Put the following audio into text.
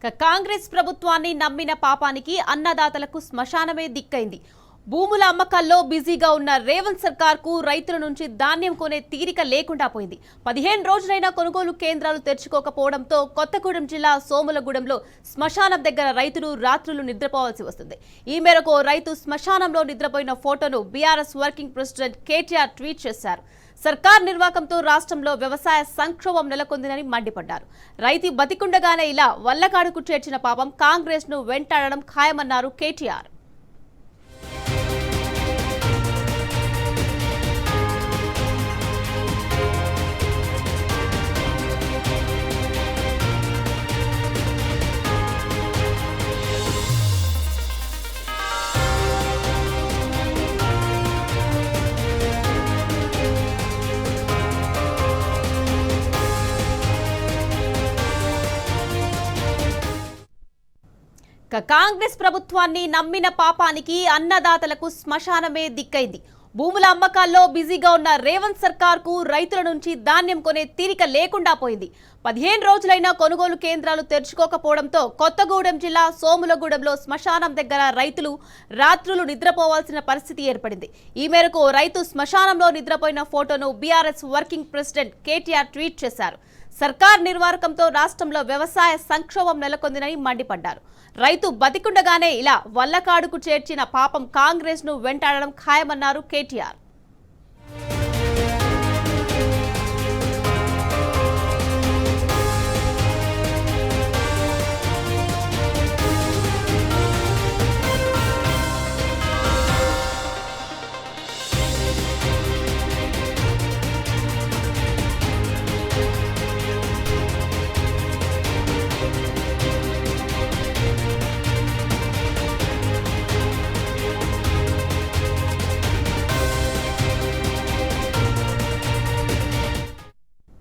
కాంగ్రెస్ ప్రభుత్వాన్ని నమ్మిన పాపానికి అన్నదాతలకు శ్మశానమే దిక్కైంది. భూముల అమ్మకాల్లో బిజీగా ఉన్న రేవంత్ సర్కార్కు రైతుల నుంచి ధాన్యం కొనే తీరిక లేకుండా పోయింది. 15 రోజులైనా కొనుగోలు కేంద్రాలు తెరుచుకోకపోవడంతో కొత్తగూడెం జిల్లా సోములగూడెంలో శ్మశానం దగ్గర రైతులు రాత్రులు నిద్రపోవాల్సి వస్తుంది. ఈ మేరకు రైతు శ్మశానంలో నిద్రపోయిన ఫోటోను BRS working president KTR tweet చేశారు. సర్కార్ నిర్వాకంతో రాష్ట్రంలో వ్యవసాయ సంక్షోభం నెలకొందని మండిపడ్డారు. రైతు బతికుండగానే ఇలా వల్లకాడుకు చేర్చిన పాపం కాంగ్రెస్ ను వెంటాడడం ఖాయమన్నారు కేటీఆర్. కాంగ్రెస్ ప్రభుత్వాన్ని నమ్మిన పాపానికి అన్నదాతలకు శ్మశానమే దిక్కైంది. భూముల అమ్మకాల్లో బిజీగా ఉన్న రేవంత్ సర్కార్కు రైతుల నుంచి ధాన్యం కొనే తీరిక లేకుండా పోయింది. 15 రోజులైనా కొనుగోలు కేంద్రాలు తెరుచుకోకపోవడంతో కొత్తగూడెం జిల్లా సోములగూడెంలో శ్మశానం దగ్గర రైతులు రాత్రులు నిద్రపోవాల్సిన పరిస్థితి ఏర్పడింది. ఈ మేరకు రైతు శ్మశానంలో నిద్రపోయిన ఫోటోను BRS working president KTR tweet చేశారు. సర్కార్ నిర్వాకంతో రాష్ట్రంలో వ్యవసాయ సంక్షోభం నెలకొందని మండిపడ్డారు. రైతు బతికుండగానే ఇలా వల్లకాడుకు చేర్చిన పాపం కాంగ్రెస్ ను వెంటాడడం ఖాయమన్నారు కేటీఆర్.